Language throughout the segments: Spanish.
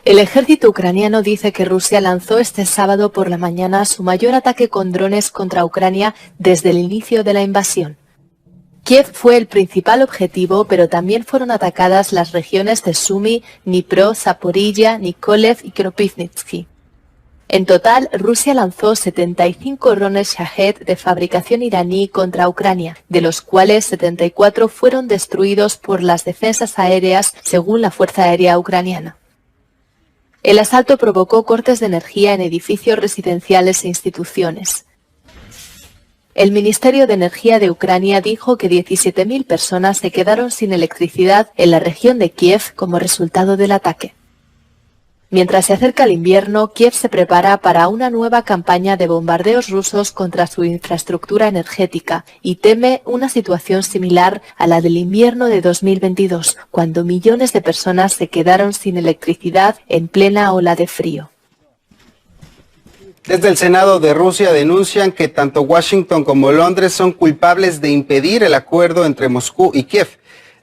El ejército ucraniano dice que Rusia lanzó este sábado por la mañana su mayor ataque con drones contra Ucrania desde el inicio de la invasión. Kiev fue el principal objetivo, pero también fueron atacadas las regiones de Sumy, Dnipro, Zaporilla, Mykolaiv y Kropyvnytsky. En total, Rusia lanzó 75 drones Shahed de fabricación iraní contra Ucrania, de los cuales 74 fueron destruidos por las defensas aéreas, según la Fuerza Aérea Ucraniana. El asalto provocó cortes de energía en edificios residenciales e instituciones. El Ministerio de Energía de Ucrania dijo que 17.000 personas se quedaron sin electricidad en la región de Kiev como resultado del ataque. Mientras se acerca el invierno, Kiev se prepara para una nueva campaña de bombardeos rusos contra su infraestructura energética y teme una situación similar a la del invierno de 2022, cuando millones de personas se quedaron sin electricidad en plena ola de frío. Desde el Senado de Rusia denuncian que tanto Washington como Londres son culpables de impedir el acuerdo entre Moscú y Kiev.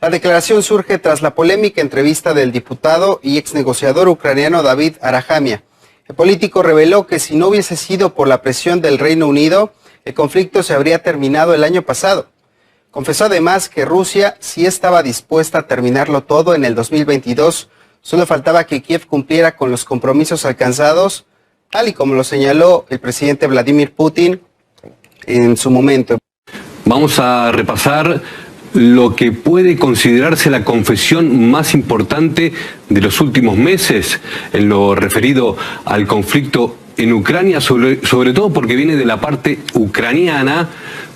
La declaración surge tras la polémica entrevista del diputado y exnegociador ucraniano David Arajamia. El político reveló que si no hubiese sido por la presión del Reino Unido, el conflicto se habría terminado el año pasado. Confesó además que Rusia sí estaba dispuesta a terminarlo todo en el 2022, solo faltaba que Kiev cumpliera con los compromisos alcanzados, tal y como lo señaló el presidente Vladimir Putin en su momento. Vamos a repasar lo que puede considerarse la confesión más importante de los últimos meses en lo referido al conflicto en Ucrania, sobre todo porque viene de la parte ucraniana.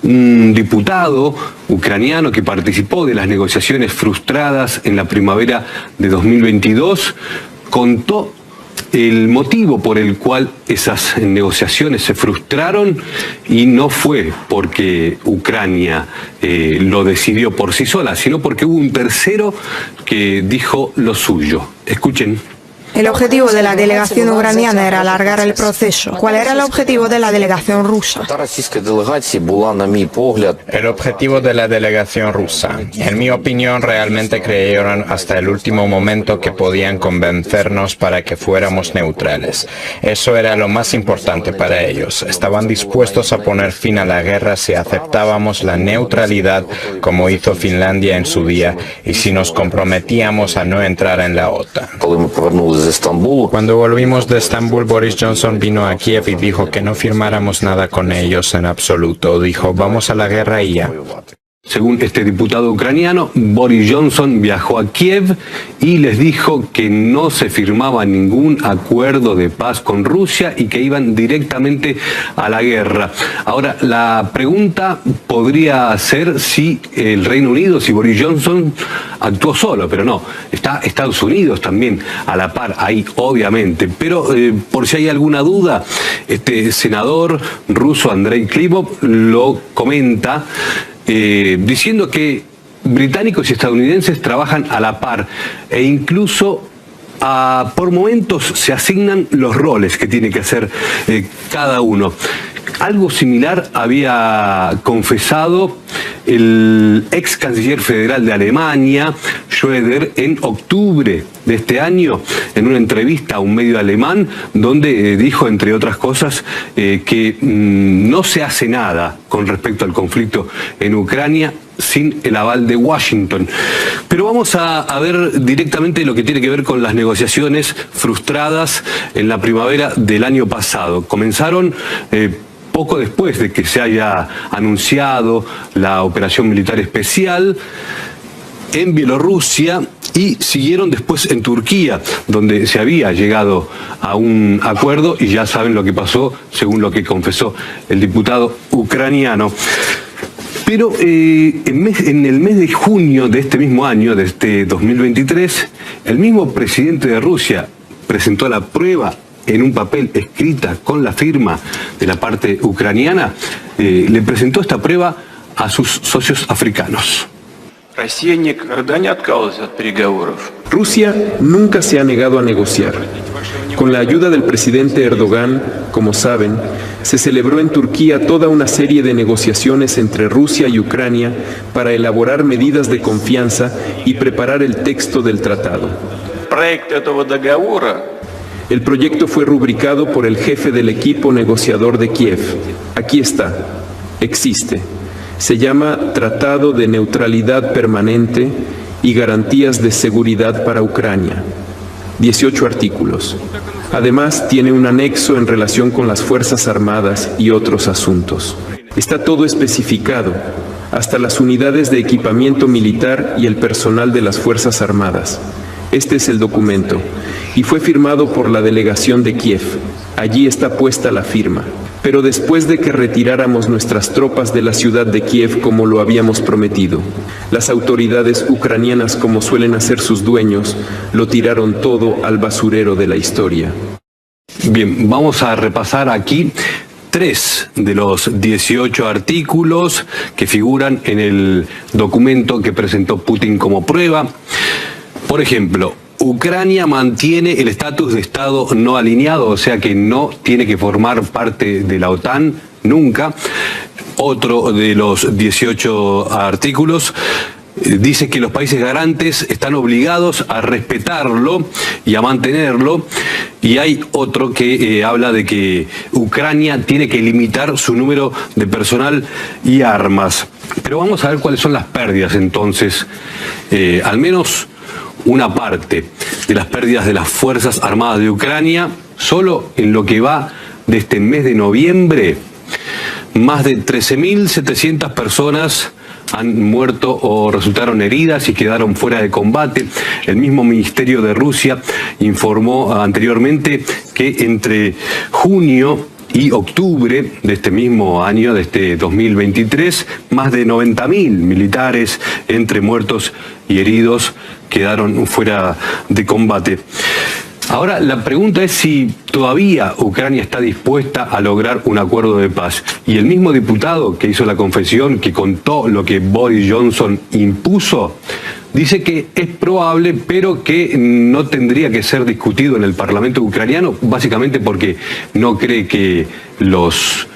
Un diputado ucraniano que participó de las negociaciones frustradas en la primavera de 2022 contó el motivo por el cual esas negociaciones se frustraron, y no fue porque Ucrania lo decidió por sí sola, sino porque hubo un tercero que dijo lo suyo. Escuchen. El objetivo de la delegación ucraniana era alargar el proceso. ¿Cuál era el objetivo de la delegación rusa? El objetivo de la delegación rusa, en mi opinión, realmente creyeron hasta el último momento que podían convencernos para que fuéramos neutrales. Eso era lo más importante para ellos. Estaban dispuestos a poner fin a la guerra si aceptábamos la neutralidad, como hizo Finlandia en su día, y si nos comprometíamos a no entrar en la OTAN. Cuando volvimos de Estambul, Boris Johnson vino a Kiev y dijo que no firmáramos nada con ellos en absoluto. Dijo, vamos a la guerra y ya. Según este diputado ucraniano, Boris Johnson viajó a Kiev y les dijo que no se firmaba ningún acuerdo de paz con Rusia y que iban directamente a la guerra. Ahora, la pregunta podría ser si el Reino Unido, si Boris Johnson actuó solo, pero no, está Estados Unidos también a la par ahí, obviamente. Pero por si hay alguna duda, este senador ruso Andrei Klivov lo comenta, diciendo que británicos y estadounidenses trabajan a la par e incluso por momentos se asignan los roles que tiene que hacer cada uno. Algo similar había confesado el ex canciller federal de Alemania, Schröder, en octubre de este año, en una entrevista a un medio alemán, donde dijo, entre otras cosas, que no se hace nada con respecto al conflicto en Ucrania sin el aval de Washington. Pero vamos a ver directamente lo que tiene que ver con las negociaciones frustradas en la primavera del año pasado. Comenzaron poco después de que se haya anunciado la operación militar especial en Bielorrusia y siguieron después en Turquía, donde se había llegado a un acuerdo y ya saben lo que pasó, según lo que confesó el diputado ucraniano. Pero en el mes de junio de este mismo año, de este 2023, el mismo presidente de Rusia presentó la prueba en un papel escrita con la firma de la parte ucraniana, le presentó esta prueba a sus socios africanos. Rusia nunca se ha negado a negociar. Con la ayuda del presidente Erdogan, como saben, se celebró en Turquía toda una serie de negociaciones entre Rusia y Ucrania para elaborar medidas de confianza y preparar el texto del tratado. El proyecto fue rubricado por el jefe del equipo negociador de Kiev. Aquí está. Existe. Se llama Tratado de Neutralidad Permanente y Garantías de Seguridad para Ucrania. 18 artículos. Además, tiene un anexo en relación con las Fuerzas Armadas y otros asuntos. Está todo especificado, hasta las unidades de equipamiento militar y el personal de las Fuerzas Armadas. Este es el documento, y fue firmado por la delegación de Kiev. Allí está puesta la firma. Pero después de que retiráramos nuestras tropas de la ciudad de Kiev como lo habíamos prometido, las autoridades ucranianas, como suelen hacer sus dueños, lo tiraron todo al basurero de la historia. Bien, vamos a repasar aquí 3 de los 18 artículos que figuran en el documento que presentó Putin como prueba. Por ejemplo, Ucrania mantiene el estatus de Estado no alineado, o sea que no tiene que formar parte de la OTAN nunca. Otro de los 18 artículos dice que los países garantes están obligados a respetarlo y a mantenerlo. Y hay otro que habla de que Ucrania tiene que limitar su número de personal y armas. Pero vamos a ver cuáles son las pérdidas entonces, al menos una parte de las pérdidas de las Fuerzas Armadas de Ucrania. Solo en lo que va de este mes de noviembre, más de 13.700 personas han muerto o resultaron heridas y quedaron fuera de combate. El mismo Ministerio de Rusia informó anteriormente que entre junio y octubre de este mismo año, de este 2023, más de 90.000 militares, entre muertos y heridos, quedaron fuera de combate. Ahora, la pregunta es si todavía Ucrania está dispuesta a lograr un acuerdo de paz. Y el mismo diputado que hizo la confesión, que contó lo que Boris Johnson impuso, dice que es probable, pero que no tendría que ser discutido en el Parlamento ucraniano, básicamente porque no cree que los